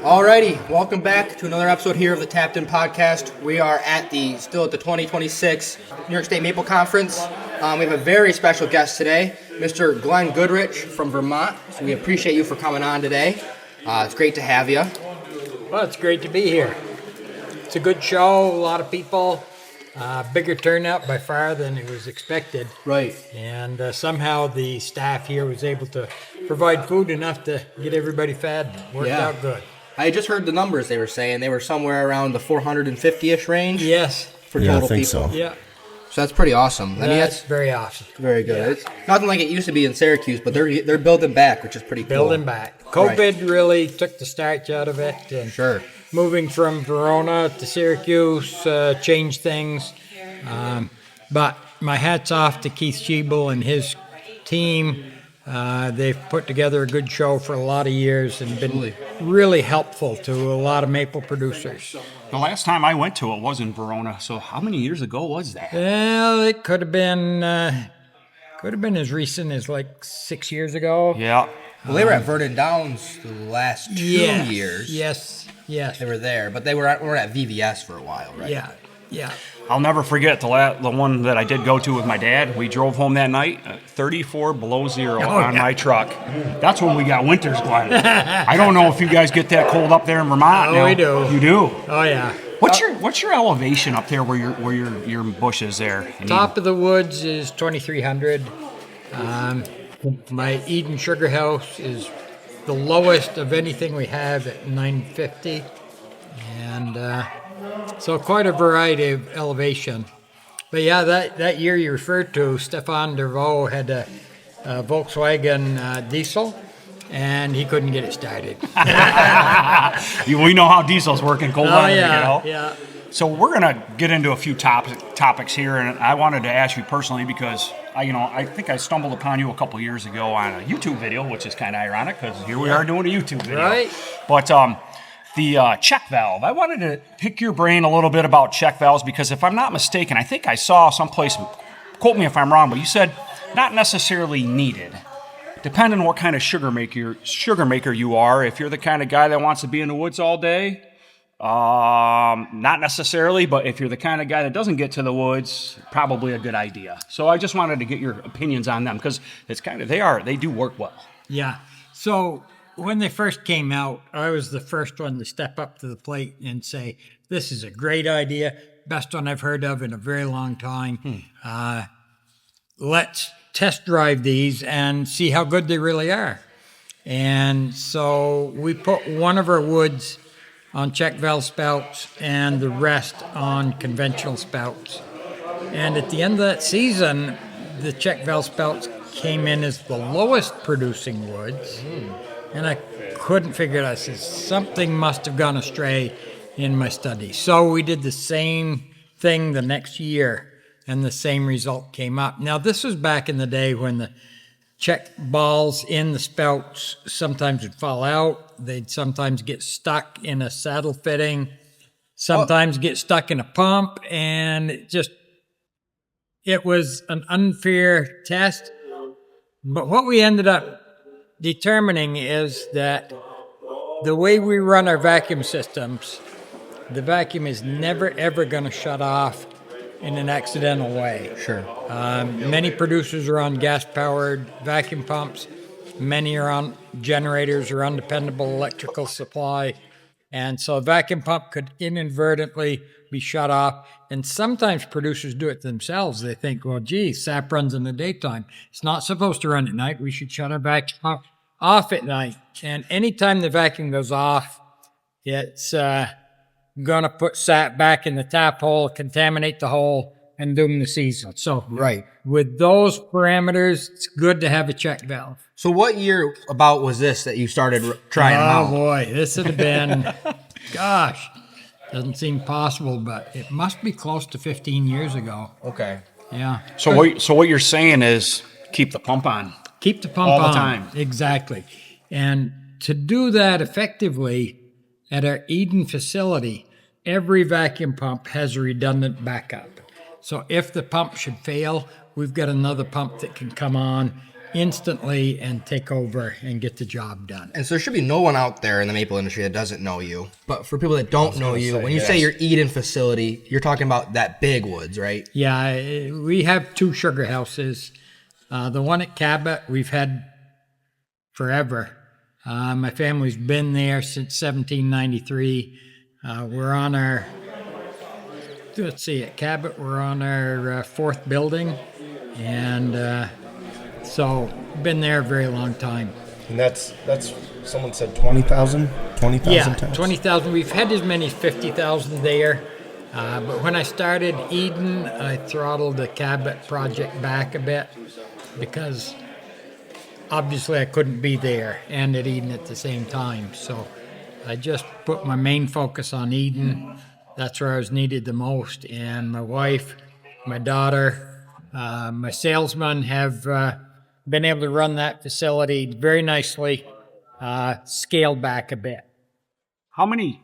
Alrighty, welcome back to another episode here of the Tapped In Podcast. We are still at the 2026 New York State Maple Conference. We have a very special guest today, Mr. Glen Goodrich from Vermont. So we appreciate you for coming on today. It's great to have you. Well, it's great to be here. It's a good show, a lot of people, bigger turnout by far than it was expected. Right. And somehow the staff here was able to provide food enough to get everybody fed. Worked out good. I just heard the numbers they were saying. They were somewhere around the 450-ish range. Yes. For total I think people. so. Yeah. So that's pretty awesome. That's very awesome. Very good. Yeah. It's nothing like it used to be in Syracuse, but they're building back, which is pretty cool. Building back. COVID really took the starch out of it. And Sure. moving from Verona to Syracuse changed things. But my hat's off to Keith Schiebel and his team. They've put together a good show for a lot of years and been really helpful to a lot of maple producers. The last time I went to it was in Verona. So how many years ago was that? Well, it could have been as recent as like 6 years ago. Yeah. Well, they were at Vernon Downs the last 2 years. Yes. They were there, but they were at VVS for a while, right? Yeah. I'll never forget the one that I did go to with my dad. We drove home that night, 34 below zero on my truck. That's when we got winters, Glenn. I don't know if you guys get that cold up there in Vermont. Oh, we do. You do? Oh, yeah. What's your elevation up there where your bush is there? Top of the woods is 2,300. My Eden Sugar House is the lowest of anything we have at 950. And so quite a variety of elevation. But yeah, that year you referred to, Stefan Dervaux had a Volkswagen diesel, and he couldn't get it started. We know how diesels work in cold weather, Yeah. So we're going to get into a few topics here, and I wanted to ask you personally because I think I stumbled upon you a couple years ago on a YouTube video, which is kind of ironic because here we are doing a YouTube video. Right. But the check valve, I wanted to pick your brain a little bit about check valves because if I'm not mistaken, I think I saw someplace, quote me if I'm wrong, but you said not necessarily needed. Depending on what kind of sugar maker you are, if you're the kind of guy that wants to be in the woods all day, not necessarily, but if you're the kind of guy that doesn't get to the woods, probably a good idea. So I just wanted to get your opinions on them because it's they do work well. Yeah. So when they first came out, I was the first one to step up to the plate and say, this is a great idea, best one I've heard of in a very long time. Let's test drive these and see how good they really are. And so we put one of our woods on check valve spouts and the rest on conventional spouts. And at the end of that season, the check valve spouts came in as the lowest producing woods. And I couldn't figure it out. I said, something must have gone astray in my study. So we did the same thing the next year, and the same result came up. Now, this was back in the day when the check balls in the spouts sometimes would fall out. They'd sometimes get stuck in a saddle fitting, sometimes get stuck in a pump, and it was an unfair test. But what we ended up determining is that the way we run our vacuum systems, the vacuum is never, ever going to shut off in an accidental way. Sure. Many producers are on gas-powered vacuum pumps. Many are on generators or undependable electrical supply. And so a vacuum pump could inadvertently be shut off. And sometimes producers do it themselves. They think, well, gee, SAP runs in the daytime. It's not supposed to run at night. We should shut our vacuum off at night. And anytime the vacuum goes off, it's going to put SAP back in the tap hole, contaminate the hole, and doom the season. So with those parameters, it's good to have a check valve. So what year about was this that you started trying them out? Oh, boy. This would have been, gosh, doesn't seem possible, but it must be close to 15 years ago. Okay. Yeah. So what you're saying is keep the pump on. Keep the pump all on. the time. Exactly. And to do that effectively at our Eden facility, every vacuum pump has a redundant backup. So if the pump should fail, we've got another pump that can come on instantly and take over and get the job done. And so there should be no one out there in the maple industry that doesn't know you. But for people that don't know you, when you say your Eden facility, you're talking about that big woods, right? Yeah, we have 2 sugar houses. The one at Cabot we've had forever. My family's been there since 1793. We're on our, let's see, at Cabot we're on our 4th building, and so been there a very long time. And that's someone said 20,000 Yeah, taps? 20,000. We've had as many as 50,000 there. But when I started Eden, I throttled the Cabot project back a bit because obviously I couldn't be there and at Eden at the same time. So I just put my main focus on Eden. That's where I was needed the most. And my wife, my daughter, my salesman have been able to run that facility very nicely, scaled back a bit. How many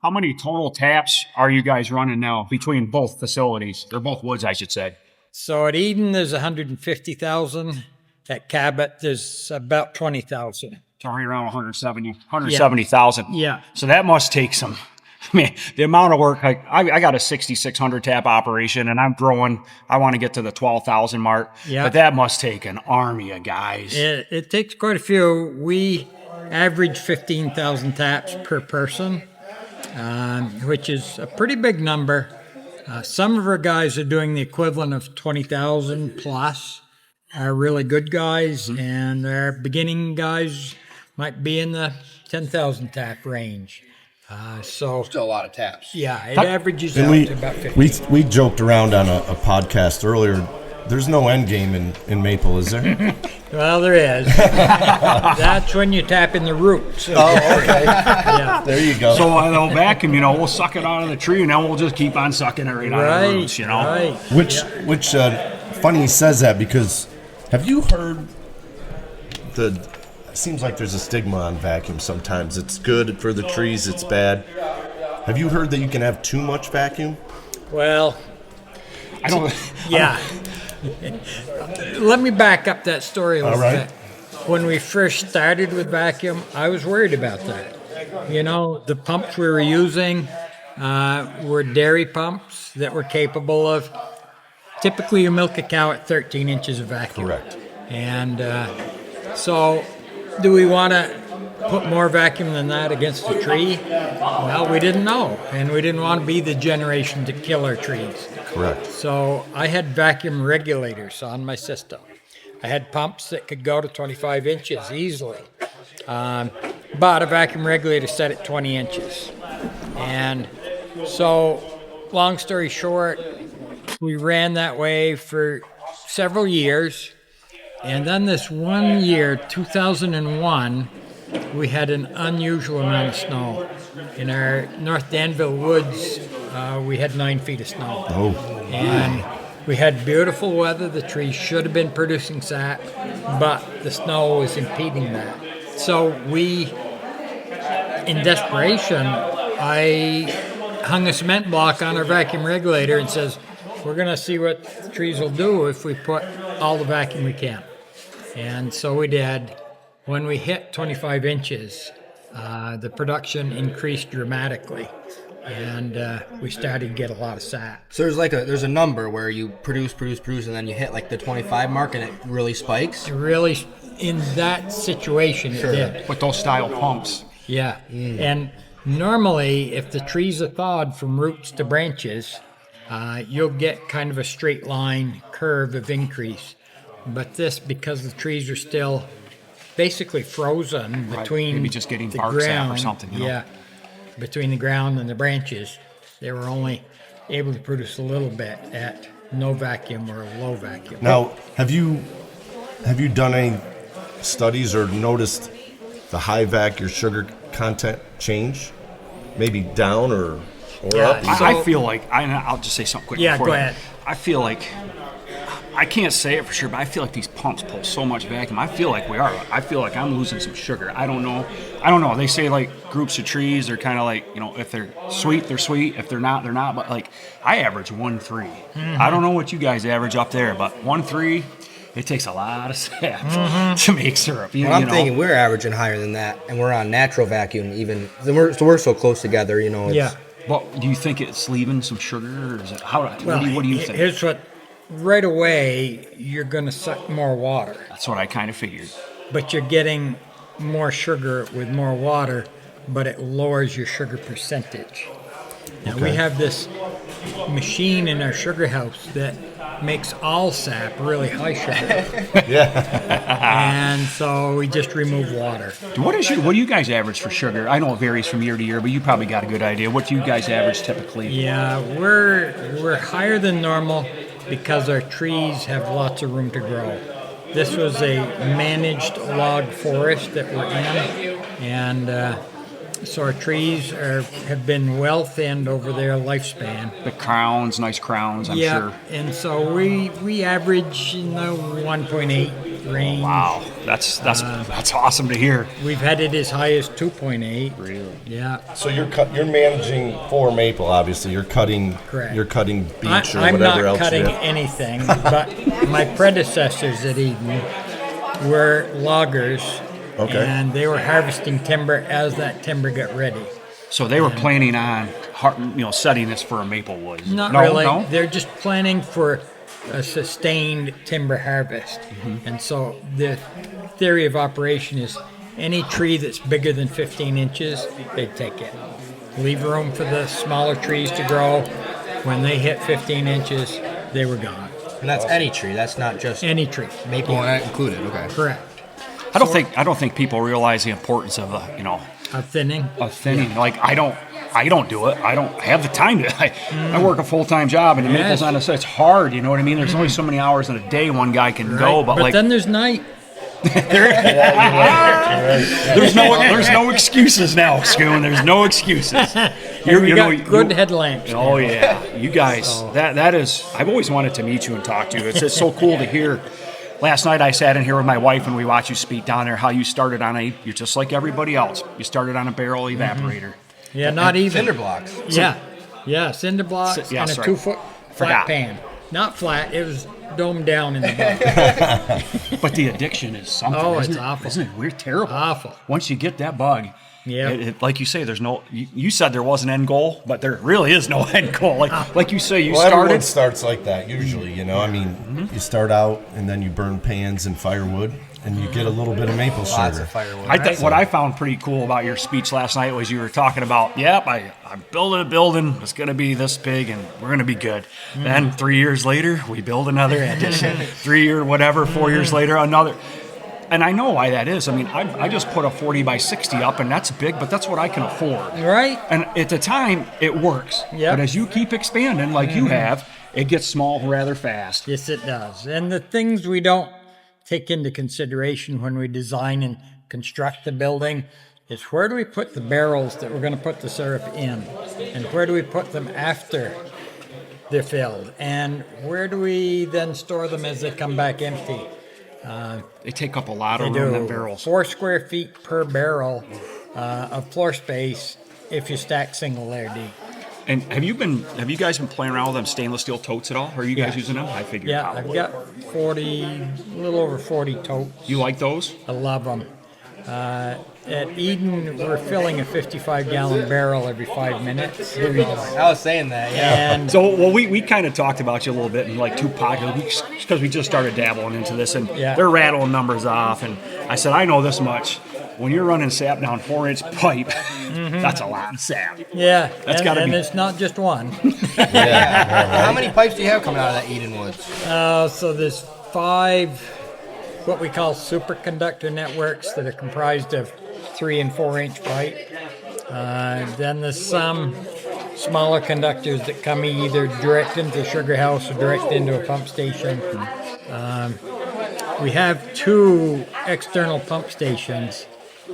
total taps are you guys running now between both facilities? They're both woods, I should say. So at Eden, there's 150,000. At Cabot, there's about 20,000. Talking around 170,000. Yeah. So that must take some. I mean, the amount of work. I got a 6,600 tap operation, and I'm growing. I want to get to the 12,000 mark. Yeah. But that must take an army of guys. It takes quite a few. We average 15,000 taps per person, which is a pretty big number. Some of our guys are doing the equivalent of 20,000 plus. Are really good guys, and our beginning guys might be in the 10,000 tap range. So Still a lot of taps. yeah, it averages And out to about 50. we joked around on a podcast earlier. There's no end game in maple, is there? Well, there is. That's when you tap in the roots. Oh, okay. Yeah. There you go. So they'll vacuum, we'll suck it out of the tree, and then we'll just keep on sucking it right out of the roots, Right. Which funny he says that, because have you heard it seems like there's a stigma on vacuum sometimes. It's good for the trees, it's bad. Have you heard that you can have too much vacuum? Well, I don't. yeah. Let me back up that story a little All right. bit. When we first started with vacuum, I was worried about that. The pumps we were using were dairy pumps that were capable of, typically you milk a cow at 13 inches of vacuum. Correct. And so do we want to put more vacuum than that against a tree? Well, we didn't know, and we didn't want to be the generation to kill our trees. Correct. So I had vacuum regulators on my system. I had pumps that could go to 25 inches easily. But a vacuum regulator set at 20 inches. And so, long story short, we ran that way for several years. And then this one year, 2001, we had an unusual amount of snow. In our North Danville woods, we had 9 feet of snow. Oh. And we had beautiful weather. The trees should have been producing sap, but the snow was impeding that. So we, in desperation, I hung a cement block on our vacuum regulator and says, we're going to see what the trees will do if we put all the vacuum we can. And so we did. When we hit 25 inches, the production increased dramatically, and we started to get a lot of sap. So there's a number where you produce, and then you hit like the 25 mark, and it really spikes. It really, in that situation, it did. With those style pumps. Yeah. And normally, if the trees are thawed from roots to branches, you'll get kind of a straight line curve of increase. But this, because the trees are still basically frozen between Maybe just getting the bark ground, sap or something. Yeah, between the ground and the branches, they were only able to produce a little bit at no vacuum or low vacuum. Now, have you done any studies or noticed the high vac, your sugar content change? Maybe down or Yeah, up? So- I feel like I'll just say something quick. Yeah, before go that. ahead. I feel like I can't say it for sure, but I feel like these pumps pull so much vacuum. I feel like we are. I feel like I'm losing some sugar. I don't know. They say like groups of trees are kind of like, if they're sweet, they're sweet. If they're not, they're not. But like I average 1.3. I don't know what you guys average up there, but 1.3. It takes a lot of sap to make syrup. Well, I'm thinking we're averaging higher than that, and we're on natural vacuum even. So we're so close together, It's, Yeah. Well, do you think it's leaving some sugar, or is it how? What do you think? Here's what. Right away, you're going to suck more water, That's what I kind of figured. but you're getting more sugar with more water, but it lowers your sugar percentage. Now, we have this machine in our sugar house that makes all sap really high sugar. And so we just remove water. What do you guys average for sugar? I know it varies from year to year, but you probably got a good idea. What do you guys average typically? Yeah, we're higher than normal because our trees have lots of room to grow. This was a managed log forest that we're in, and so our trees have been well thinned over their lifespan. The crowns, nice crowns, I'm sure. And so we average in the 1.8 range. Wow, that's awesome to hear. We've had it as high as 2.8. Really? Yeah. So you're managing for maple, obviously. You're cutting. Correct. You're cutting beech or I'm whatever not else. cutting you have. anything, but my predecessors at Eden were loggers, and they were harvesting timber as that timber got ready. So they were planning on, setting this for a maple wood. Not No, really. no? They're just planning for a sustained timber harvest. And so the theory of operation is any tree that's bigger than 15 inches, they take it. Leave room for the smaller trees to grow. When they hit 15 inches, they were gone. and that's any tree. That's not just Any tree. maple included. Okay. Correct. I don't think people realize the importance of Of thinning. of thinning. Like I don't do it. I don't have the time to. I work a full-time job, and the maple's on it's hard. You know what I mean? There's only so many hours in a day one guy can go, Right. but then there's night. there's no excuses now, Scoon. There's no excuses. We got good headlamps. Oh yeah, you guys. That is. I've always wanted to meet you and talk to you. It's just so cool to hear. Last night I sat in here with my wife and we watched you speak down there. How you started on you're just like everybody else. You started on a barrel evaporator. Yeah, not even. Cinder blocks. Yeah, cinder blocks Yeah, and a sorry. 2-foot Forgot. flat pan. Not flat, it was domed down in the bottom. But the addiction is something. Oh, isn't it's it? awful. Isn't it weird? Terrible. Awful. Once you get that bug, Yeah. like you say, there's no. You said there was an end goal, but there really is no end goal. Like you say, you Well, everyone started. starts like that usually, I mean, you start out and then you burn pans and firewood and you get a little bit of maple Lots sugar. of firewood. I think what I found pretty cool about your speech last night was you were talking about, I'm building a building. It's going to be this big, and we're going to be good. Then 3 years later, we build another addition. 4 years later, another. And I know why that is. I mean, I just put a 40 by 60 up, and that's big, but that's what I can afford. Right? And at the time, it works. Yep. But as you keep expanding, like you have, it gets small rather fast. Yes, it does. And the things we don't take into consideration when we design and construct the building is where do we put the barrels that we're going to put the syrup in? And where do we put them after they're filled? And where do we then store them as they come back empty? They take up a lot of They room do in barrels. 4 square feet per barrel of floor space if you stack single layer deep. And have you guys been playing around with them stainless steel totes at all? Are you guys using them? I figured. Yeah, I've probably. got a little over 40 totes. You like those? I love them. At Eden, we're filling a 55-gallon barrel every 5 minutes. I was saying that. Yeah. And So, well, we kind of talked about you a little bit in like 2 podcasts because we just started dabbling into this, and Yeah. they're rattling numbers off. And I said, I know this much. When you're running sap down 4-inch pipe, that's a lot of sap. yeah, That's gotta and be- it's not just one. How many pipes do you have coming out of that Eden Woods? So there's 5 what we call superconductor networks that are comprised of 3 and 4-inch pipe. Then there's some smaller conductors that come either direct into the sugar house or direct into a pump station. We have 2 external pump stations,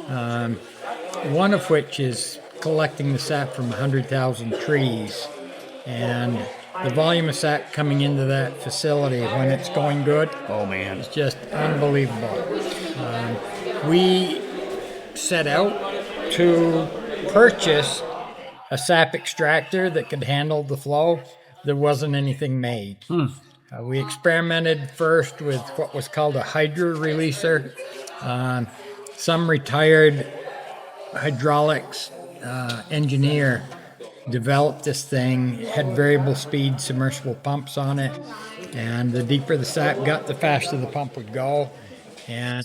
one of which is collecting the sap from 100,000 trees. And the volume of sap coming into that facility when it's going good Oh man, is just unbelievable. We set out to purchase a sap extractor that could handle the flow. There wasn't anything made. We experimented first with what was called a hydro releaser. Some retired hydraulics engineer developed this thing. It had variable speed submersible pumps on it, and the deeper the sap got, the faster the pump would go, and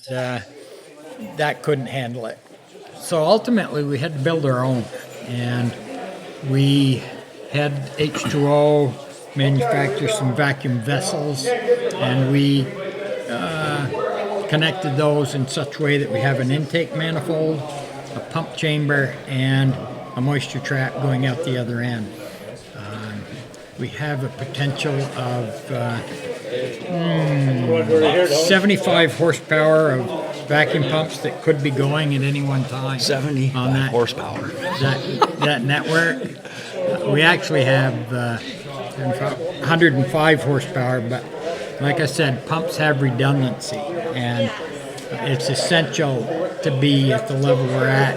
that couldn't handle it. So ultimately, we had to build our own, and we had H2O manufacture some vacuum vessels, and we connected those in such a way that we have an intake manifold, a pump chamber, and a moisture trap going out the other end. We have a potential of 75 horsepower of vacuum pumps that could be going at any one time. 70 on that horsepower. that network. We actually have 105 horsepower, but like I said, pumps have redundancy, and it's essential to be at the level we're at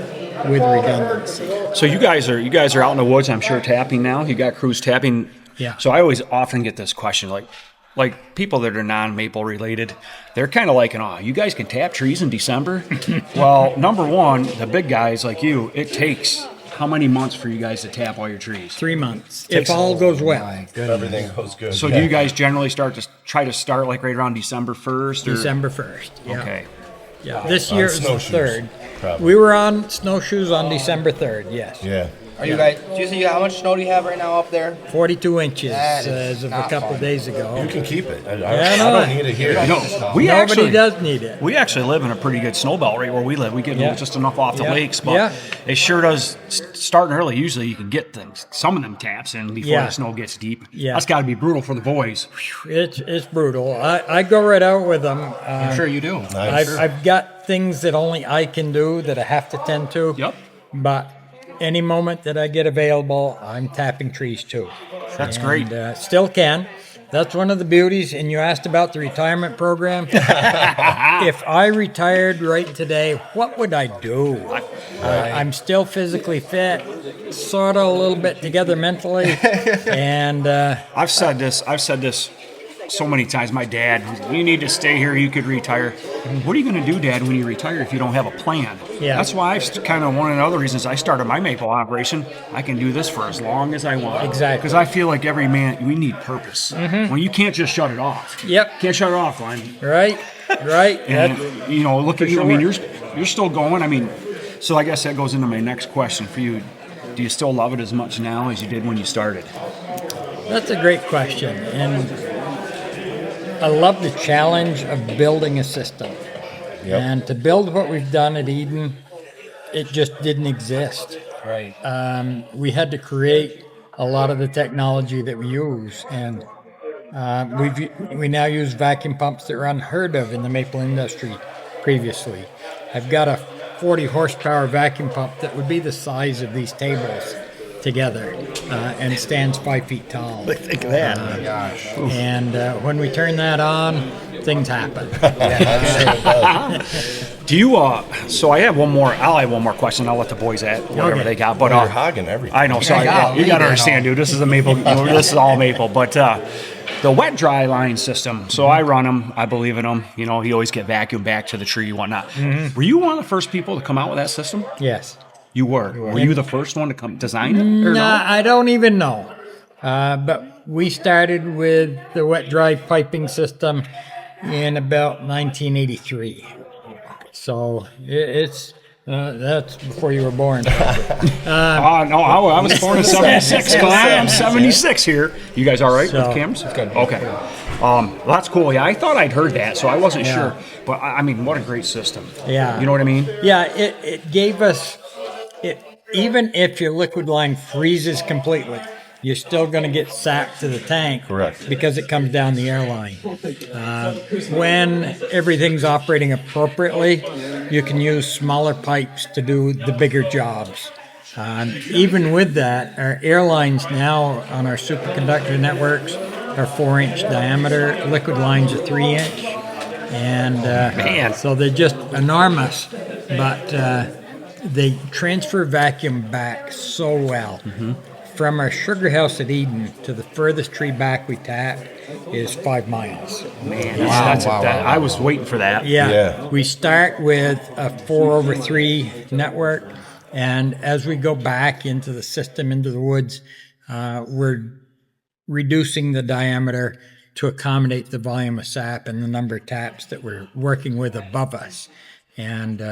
with redundancy. So you guys are out in the woods, I'm sure, tapping now. You got crews tapping. Yeah. So I always often get this question, like people that are non-maple related, they're kind of like, oh, you guys can tap trees in December? Well, number one, the big guys like you, it takes how many months for you guys to tap all your trees? 3 months, if all goes well. Everything goes good. So do you guys generally try to start like right around December 1st? Or? December 1st. Yeah. Okay. Yeah. This year is the snowshoes, 3rd. probably. We were on snowshoes on December 3rd, yes. Yeah. Are you guys? Do you see how much snow do you have right now up there? 42 inches That is as of a not couple fun. days ago. You can keep it. I no. don't need it here. No, we Nobody actually does need it. We actually live in a pretty good snow belt right where we live. We get Yeah. just enough off the Yeah. lakes, but Yeah. it sure does. Starting early, usually you can get some of them taps in before Yeah. the snow gets deep. Yeah. That's got to be brutal for the boys. It's brutal. I go right out with them. I'm sure you do. I've got things that only I can do that I have to tend to. Yep. But any moment that I get available, I'm tapping trees too. That's great. Still can. That's one of the beauties. And you asked about the retirement program. If I retired right today, what would I do? I'm still physically fit, sort of a little bit together mentally, and I've said this so many times. My dad, you need to stay here. You could retire. What are you going to do, Dad, when you retire if you don't have a plan? Yeah. That's why kind of one of the other reasons I started my maple operation. I can do this for as long as I want. Exactly. Because I feel like every man, we need purpose. Well, you can't just shut it off. Yep. Can't shut it off, Glenn. right. And look at you. I sure. mean, you're still going. I mean, so I guess that goes into my next question for you. Do you still love it as much now as you did when you started? That's a great question, and I love the challenge of building a system. Yep. And to build what we've done at Eden, it just didn't exist. Right. We had to create a lot of the technology that we use, and we now use vacuum pumps that were unheard of in the maple industry previously. I've got a 40 horsepower vacuum pump that would be the size of these tables together, and stands 5 feet tall. Think of that. Gosh. And when we turn that on, things happen. Do you? So I have one more. I'll have one more question. I'll let the boys at whatever Okay. they got. But You're hogging everything. I know. Sorry, golly, you got to man. understand, dude. This is a maple. This is all maple. But the wet dry line system. So I run them. I believe in them. You always get vacuum back to the tree and whatnot. Were you one of the first people to come out with that system? Yes. You were. Were you the first one to come design it? Or No, no? I don't even know. But we started with the wet dry piping system in about 1983. So it's that's before you were born. No, I was born in 76. Glenn. I'm 76 here. You guys all right So- with cameras? Good. Okay. Well, that's cool. Yeah, I thought I'd heard that, so I wasn't Yeah. sure. But I mean, what a great system. Yeah. You know what I mean? Yeah, it gave us it. Even if your liquid line freezes completely, you're still going to get sap to the tank. Correct. Because it comes down the airline. When everything's operating appropriately, you can use smaller pipes to do the bigger jobs. Even with that, our airlines now on our superconductor networks are 4-inch diameter. Liquid lines are 3-inch. And Man. so they're just enormous. But they transfer vacuum back so well. from our sugar house at Eden to the furthest tree back we tapped is 5 miles. Man, I was waiting for that. Yeah. We start with a 4/3 network, and as we go back into the system, into the woods, we're reducing the diameter to accommodate the volume of sap and the number of taps that we're working with above us. And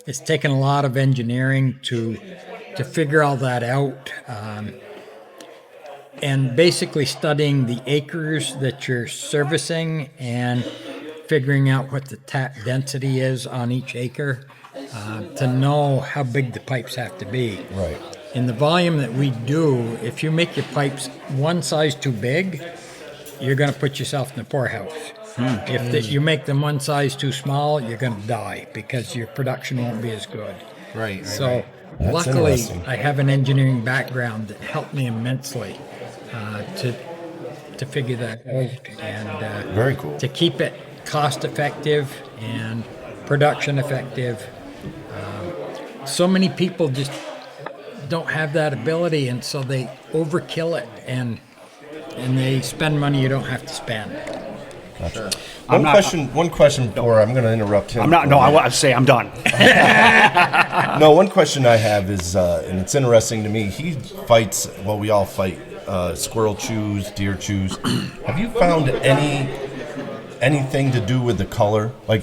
it's taken a lot of engineering to figure all that out. And basically studying the acres that you're servicing and figuring out what the tap density is on each acre to know how big the pipes have to be. Right. In the volume that we do, if you make your pipes one size too big, you're going to put yourself in the poorhouse. If you make them one size too small, you're going to die because your production won't be as good. Right. So That's luckily, interesting. I have an engineering background that helped me immensely to figure that out and Very cool. to keep it cost effective and production effective. So many people just don't have that ability, and so they overkill it and they spend money you don't have to spend. Gotcha. One question before I'm going to interrupt him. I say I'm done. No, one question I have is, and it's interesting to me. He fights. Well, we all fight. Squirrel chews, deer chews. Have you found anything to do with the color? Like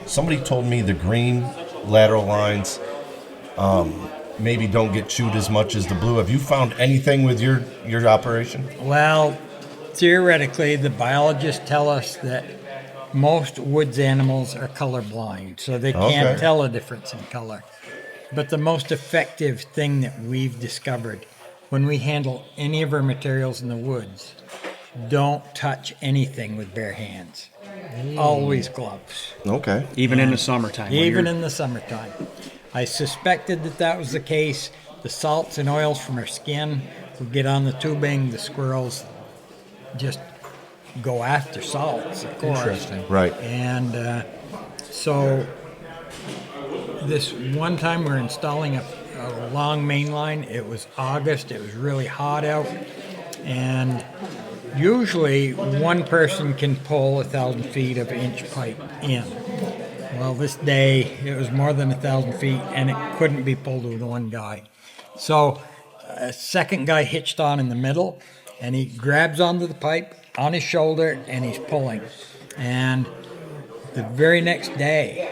somebody told me, the green lateral lines maybe don't get chewed as much as the blue. Have you found anything with your operation? Well, theoretically, the biologists tell us that most woods animals are colorblind, so they can't Okay. tell a difference in color. But the most effective thing that we've discovered when we handle any of our materials in the woods, don't touch anything with bare hands. Always gloves. Okay. Even in the summertime. when Even you're- in the summertime. I suspected that was the case. The salts and oils from our skin would get on the tubing. The squirrels just go after salts, of course. Interesting. Right. And so this one time we're installing a long main line. It was August. It was really hot out. And usually one person can pull 1,000 feet of inch pipe in. Well, this day it was more than 1,000 feet, and it couldn't be pulled with one guy. So a second guy hitched on in the middle, and he grabs onto the pipe on his shoulder, and he's pulling. And the very next day,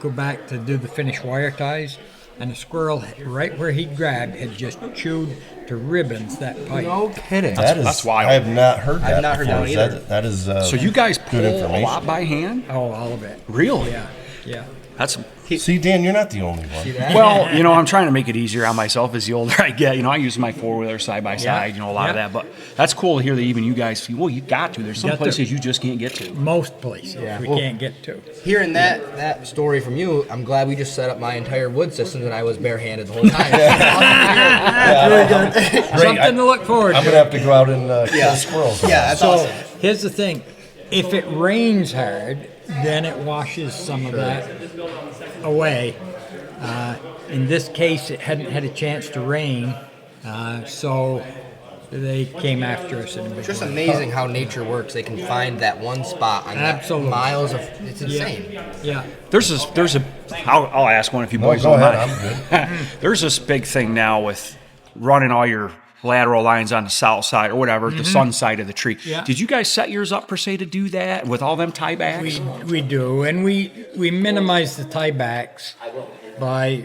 go back to do the finished wire ties, and the squirrel right where he grabbed had just chewed to ribbons that pipe. No kidding. That's wild. I have not heard that. I've not heard before. that Is either. That is. So you guys pull good a information. lot by hand? Oh, all of it. Really? Yeah. That's See, Dan, you're not the only one. well, I'm trying to make it easier on myself as the older I get. I use my 4-wheeler side by side, a lot of Yeah. that. But that's cool to hear that even you guys feel, well, you got to. There's some Got to. places you just can't get to. Most places we can't get to. Hearing that story from you, I'm glad we just set up my entire wood system and I was barehanded the whole time. Something to look forward I'm to. gonna have to go out and kill squirrels. Yeah, that's So awesome. here's the thing: if it rains hard, then it washes some of that away. In this case, it hadn't had a chance to rain, so they came after us in a big Just way. amazing how nature works. They can find that one spot on Absolutely. that miles of. It's insane. Yeah. I'll ask one if you No, boys go don't ahead. mind. I'm good. There's this big thing now with running all your lateral lines on the south side or whatever, the sun side of the tree. Yeah. Did you guys set yours up per se to do that with all them tiebacks? We do, and we minimize the tiebacks by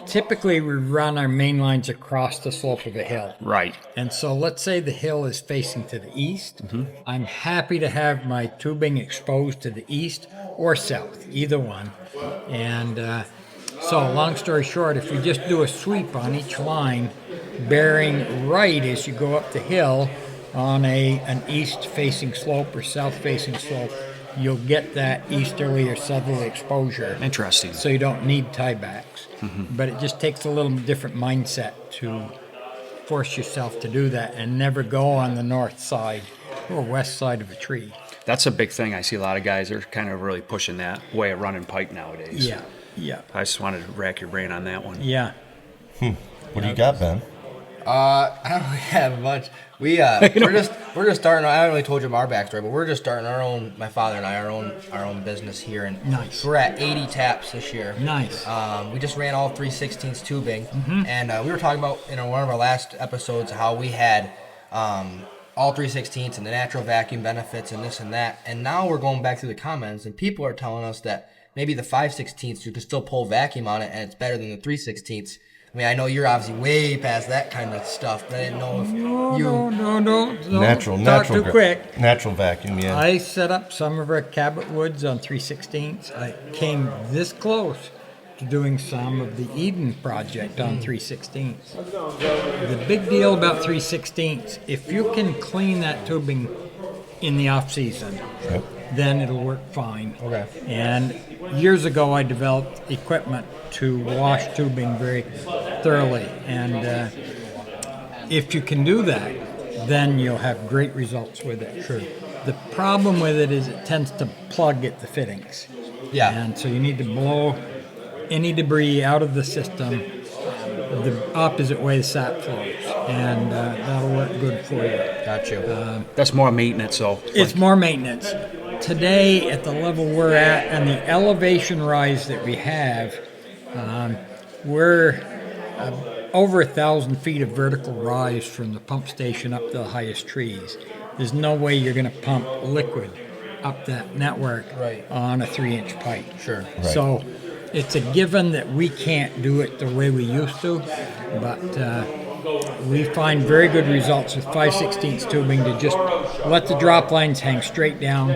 typically we run our main lines across the slope of a hill. Right. And so let's say the hill is facing to the east. I'm happy to have my tubing exposed to the east or south, either one. And so long story short, if we just do a sweep on each line, bearing right as you go up the hill on an east-facing slope or south-facing slope, you'll get that easterly or southerly exposure. Interesting. So you don't need tiebacks. But it just takes a little different mindset to force yourself to do that and never go on the north side or west side of a tree. That's a big thing. I see a lot of guys are kind of really pushing that way of running pipe nowadays. Yeah. I just wanted to rack your brain on that one. Yeah. What do you got, Ben? I don't really have much. We're just starting. I haven't really told you our backstory, but we're just starting our own. My father and I our own business here, and Nice. we're at 80 taps this year. Nice. We just ran all 3/16 tubing, and we were talking about in one of our last episodes how we had all 3/16 and the natural vacuum benefits and this and that, and now we're going back through the comments, and people are telling us that maybe the 5/16 you can still pull vacuum on it, and it's better than the 3/16. I mean, I know you're obviously way past that kind of stuff, but I didn't know if you... No. Natural Too quick. Natural vacuum, yeah. I set up some of our Cabot woods on 3/16. I came this close to doing some of the Eden project on 3/16. The big deal about 3/16, if you can clean that tubing in the off season, Yep. then it'll work fine. Okay. And years ago, I developed equipment to wash tubing very thoroughly. And if you can do that, then you'll have great results with it. True. The problem with it is it tends to plug at the fittings. Yeah. And so you need to blow any debris out of the system the opposite way the sap flows. And that'll work good for you. Got you. That's more maintenance, so. It's more maintenance. Today, at the level we're at and the elevation rise that we have, we're over 1,000 feet of vertical rise from the pump station up to the highest trees. There's no way you're going to pump liquid up that network Right. on a 3-inch pipe. Sure. Right. So it's a given that we can't do it the way we used to, but we find very good results with 5/16 tubing to just let the drop lines hang straight down,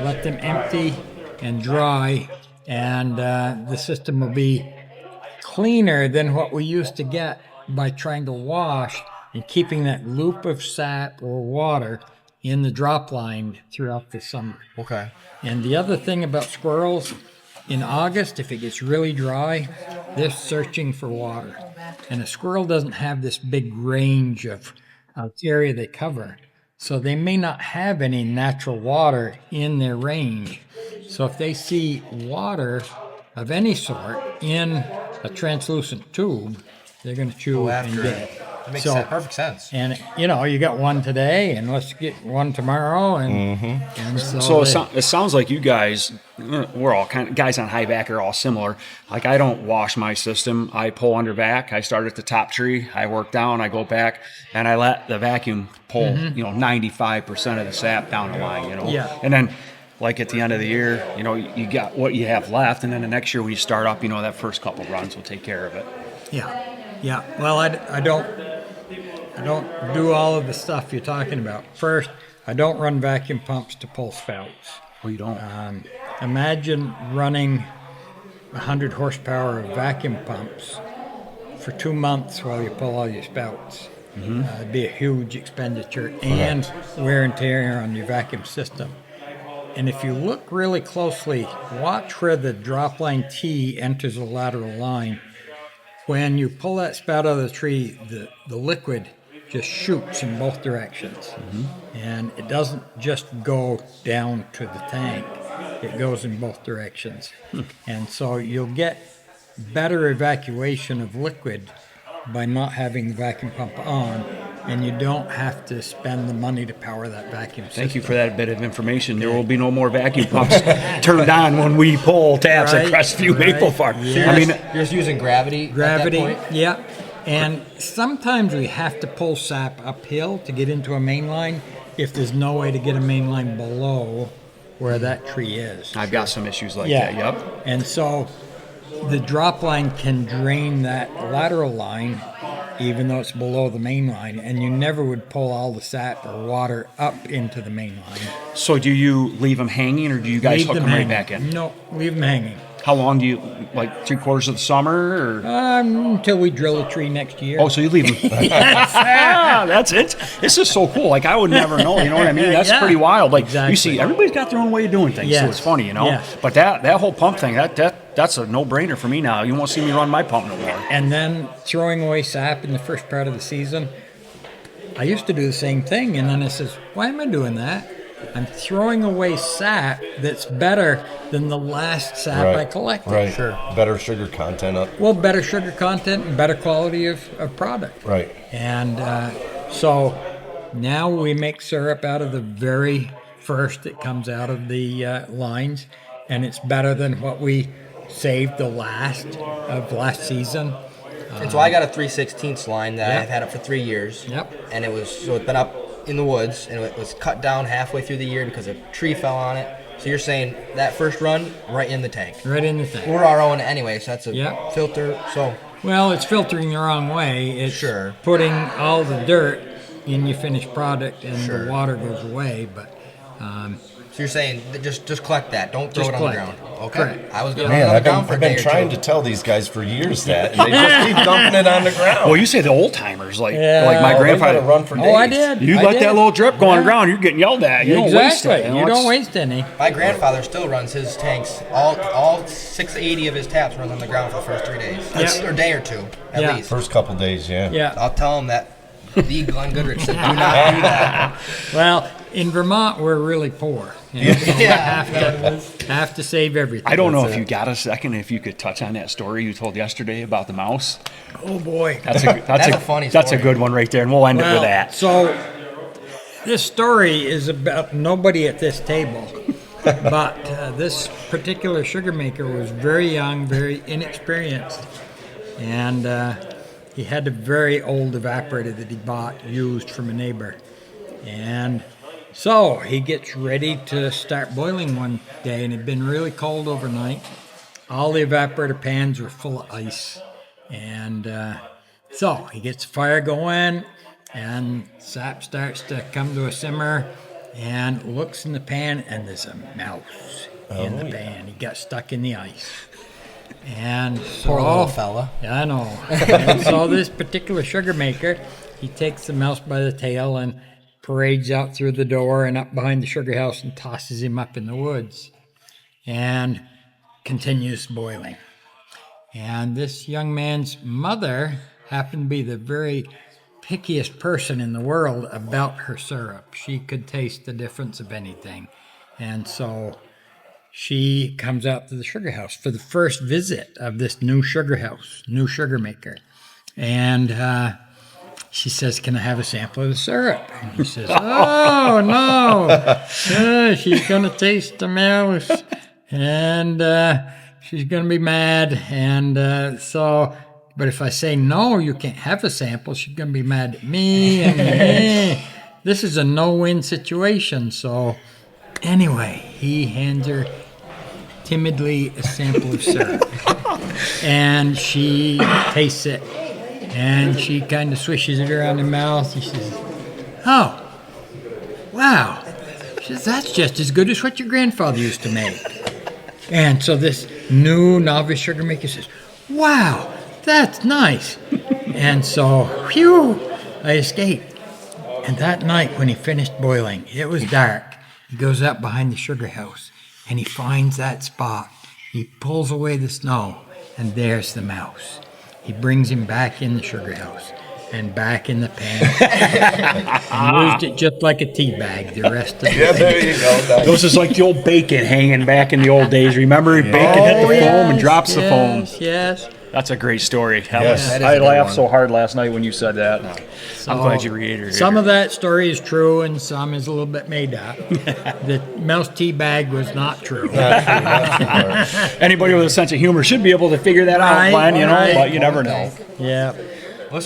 let them empty and dry, and the system will be cleaner than what we used to get by trying to wash and keeping that loop of sap or water in the drop line throughout the summer. Okay. And the other thing about squirrels, in August, if it gets really dry, they're searching for water. And a squirrel doesn't have this big range of area they cover. So they may not have any natural water in their range. So if they see water of any sort in a translucent tube, they're going to chew and after get it. it. That makes So- perfect sense. And you got one today, and let's get one tomorrow, and So it sounds like you guys, we're all kind of guys on high back are all similar. Like I don't wash my system. I pull under vac. I start at the top tree. I work down. I go back, and I let the vacuum pull 95% of the sap down the line. Yeah. And then like at the end of the year, you got what you have left, and then the next year when you start up, that first couple runs will take care of it. Yeah. Well, I don't do all of the stuff you're talking about. First, I don't run vacuum pumps to pull spouts. Oh, you don't. Imagine running 100 horsepower of vacuum pumps for 2 months while you pull all your spouts. It'd be a huge expenditure and wear and tear on your vacuum system. And if you look really closely, watch where the drop line T enters the lateral line. When you pull that spout out of the tree, the liquid just shoots in both directions. And it doesn't just go down to the tank. It goes in both directions. And so you'll get better evacuation of liquid by not having the vacuum pump on, and you don't have to spend the money to power that vacuum system. Thank you for that bit of information. There will be no more vacuum pumps turned on when we pull taps at Crestview Maple Farm. Yeah. I mean, You're just using gravity. Gravity, At that point? yeah. And sometimes we have to pull sap uphill to get into a main line if there's no way to get a main line below where that tree is. I've got some issues like Yeah. that. Yep. And so the drop line can drain that lateral line even though it's below the main line, and you never would pull all the sap or water up into the main line. So do you leave them hanging, or do you guys Leave hook them right hanging. back in? No, leave them hanging. How long do you, like 3/4 of the summer? Or? Until we drill a tree next year. Oh, so you leave them. Ah, that's it. This is so cool. Like, I would never know. You know what I mean? That's Yeah. pretty wild. Like, Exactly. you see, everybody's got their own way of doing things. So Yes. it's funny, you know? Yes. But that whole pump thing, that's a no-brainer for me now. You won't see me run my pump no more. And then throwing away sap in the first part of the season. I used to do the same thing, and then I says, why am I doing that? I'm throwing away sap that's better than the last sap I collected. Right. Sure. Better sugar content up. Well, better sugar content and better quality of product. Right. And so now we make syrup out of the very first that comes out of the lines, and it's better than what we saved the last of last season. And so I got a 3/16 line that Yep. I've had it for 3 years. Yep. And it's been up in the woods, and it was cut down halfway through the year because a tree fell on it. So you're saying that first run, right in the tank. Right in the tank. We're our own anyway, so that's a Yep. filter. So Well, it's filtering the wrong way. It's Sure. putting all the dirt in your finished product, and Sure. the water goes away. But so you're saying that just collect that. Don't throw Just it on the collect ground. it. Okay. Correct. I was going to Man, run on the I've been, ground for a I've been day or trying two. to tell these guys for years that, and they just keep dumping it on the ground. Well, you say the old timers, like Yeah. like my Oh, they grandfather. gotta run for days. oh, I did. You I let did. that little drip go on the Yeah. ground, you're getting yelled at. You don't waste Exactly. it. You don't waste any. My grandfather still runs his tanks. All 680 of his taps runs on the ground for the first 3 days. Yeah. Or day or two, at Yeah. least. First couple days, yeah. Yeah. I'll tell him that the Glen Goodrich said, do not do that. Well, in Vermont, we're really poor. You know, so we have to save everything. I don't know if you got a second, if you could touch on that story you told yesterday about the mouse. Oh boy. That's a a funny That's a story. good one right there, and we'll end it with that. So this story is about nobody at this table, but this particular sugar maker was very young, very inexperienced, and he had a very old evaporator that he bought used from a neighbor. And so he gets ready to start boiling one day, and it had been really cold overnight. All the evaporator pans were full of ice. And so he gets the fire going, and sap starts to come to a simmer, and looks in the pan, and there's a mouse in the pan. He got stuck in the ice. And so, Poor little fella. Yeah, I know. And so this particular sugar maker, he takes the mouse by the tail and parades out through the door and up behind the sugar house and tosses him up in the woods and continues boiling. And this young man's mother happened to be the very pickiest person in the world about her syrup. She could taste the difference of anything. And so she comes out to the sugar house for the first visit of this new sugar house, new sugar maker. And she says, "Can I have a sample of the syrup?" And he says, "Oh, no. She's going to taste the mouse. And she's going to be mad. And but if I say no, you can't have a sample, she's going to be mad at me. And this is a no-win situation." So anyway, he hands her timidly a sample of syrup. And she tastes it. And she kind of swishes it around her mouth. She says, "Oh, wow." She says, "That's just as good as what your grandfather used to make." And so this new novice sugar maker says, "Wow, that's nice." And so, phew, I escaped. And that night when he finished boiling, it was dark. He goes up behind the sugar house and he finds that spot. He pulls away the snow and there's the mouse. He brings him back in the sugar house and back in the pan and used it just like a tea bag the rest of the Yeah, day. there you go. Those is like the old bacon hanging back in the old days. Remember, bacon hit the foam and drops the foam. Yes. That's a great story. Yes. That is a I good laughed one. so hard last night when you said that. I'm glad you reiterated. Some of that story is true and some is a little bit made up. The mouse tea bag was not true. Anybody with a sense of humor should be able to figure that out, Right, Glenn, you know, right. but you never know. Yeah. Well,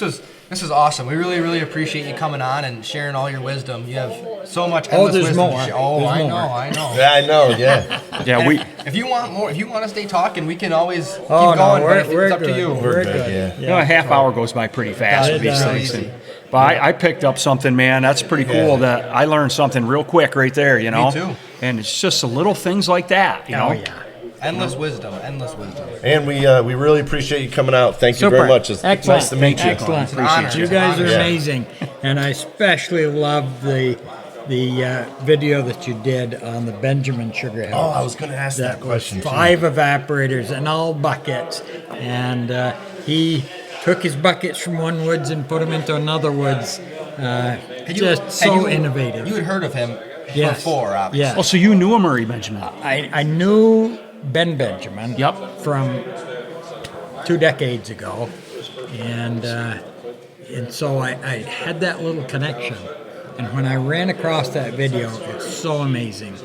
this is awesome. We really, really appreciate you coming on and sharing all your wisdom. You have so much Oh, endless there's wisdom. more. To share. Oh, There's I more. know, I know. Yeah, I know, yeah. Yeah, we. If you want more, if you want to stay talking, we can always keep Oh, no, going. But we're it's up good. to you. We're good, good. yeah. You know, a half hour goes by pretty fast It with these does. things. Easy. But I picked up something, man. That's pretty cool. Yeah. That I learned something real quick right there. You know, too. And it's just the little things like that. You know. Oh, yeah. Endless wisdom. Endless wisdom. And we really appreciate you coming out. Thank you Super. very much. It's Excellent. nice to meet you. Excellent. It's an honor. You It's an guys are honor. Yeah. amazing. And I especially love the video that you did on the Benjamin Sugar House. Oh, I was going to ask that was question too. 5 evaporators and all buckets. And he took his buckets from one woods and put them into another woods. Just so innovative. You had heard of him Yes. before, obviously. Yeah. Oh, so you knew a Murray Benjamin? I knew Ben Benjamin. Yep. From 2 decades ago, and so I had that little connection. And when I ran across that video, it's so amazing.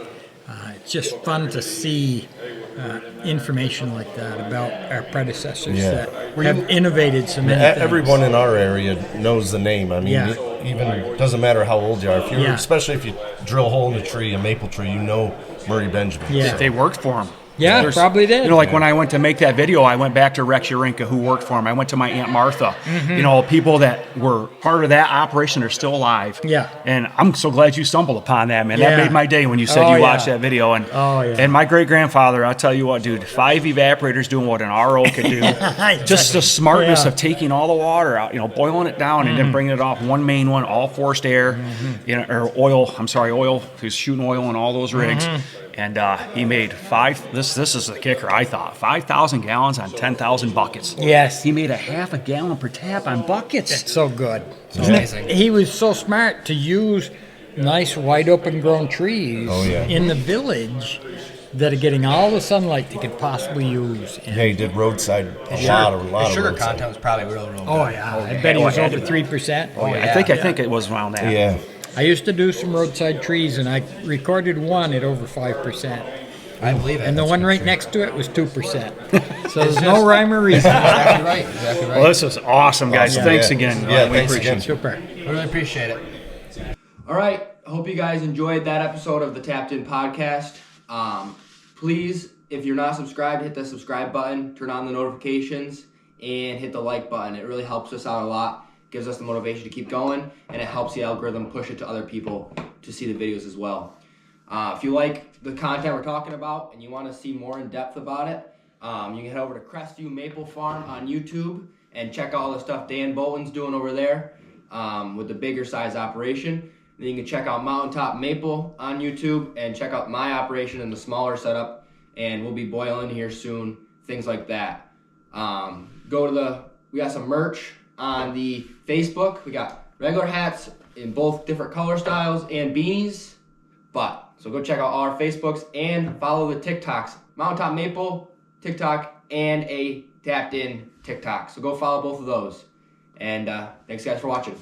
It's just fun to see information like that about our predecessors Yeah. that have innovated so many things. Everyone in our area knows the name. I mean, Yeah. even doesn't matter how old you are. If you Yeah. especially if you drill a hole in a tree, a maple tree, you know Murray Benjamin. Yeah. They worked for him. Yeah, There's- probably did. You know, like when I went to make that video, I went back to Rex Urinka, who worked for him. I went to my Aunt Martha. You know, people that were part of that operation are still alive. Yeah. And I'm so glad you stumbled upon that, man. That Yeah. made my day when you said Oh, you watched yeah. that video. And Oh, yeah. and my great grandfather, I'll tell you what, dude, 5 evaporators doing what an RO could do. Just the smartness Yeah. of taking all the water out, you know, boiling it down and then bringing it off one main one, all forced air, you know, or oil. I'm sorry, oil. He was shooting oil in all those rigs. And he made this is the kicker, I thought, 5,000 gallons on 10,000 buckets. Yes. He made a half a gallon per tap on buckets. It's so good. amazing. He was so smart to use nice, wide open grown trees Oh, yeah. in the village that are getting all the sunlight they could possibly use. And- Yeah, he did roadside a The lot of sugar roadside. content was probably real good. Oh yeah, I bet he was yeah. over 3%. Oh, yeah. I think it was around that. Yeah. I used to do some roadside trees, and I recorded one at over 5%, I believe it. and the one right next to it was 2%. So there's no rhyme or reason. Exactly right. Exactly right. Well, this is awesome, guys. Awesome. Thanks Yeah. again. Yeah, We thanks appreciate again. it. Super. I really appreciate it. All right. I hope you guys enjoyed that episode of the Tapped In podcast. Please, if you're not subscribed, hit the subscribe button, turn on the notifications, and hit the like button. It really helps us out a lot, gives us the motivation to keep going, and it helps the algorithm push it to other people to see the videos as well. If you like the content we're talking about and you want to see more in depth about it, you can head over to Crestview Maple Farm on YouTube and check out all the stuff Dan Bolton's doing over there with the bigger size operation. Then you can check out Mountaintop Maple on YouTube and check out my operation in the smaller setup, and we'll be boiling here soon, things like that. We got some merch on the Facebook. We got regular hats in both different color styles and beanies. So go check out all our Facebooks and follow the TikToks. Mountaintop Maple TikTok and a Tapped In TikTok. So go follow both of those. And thanks guys for watching.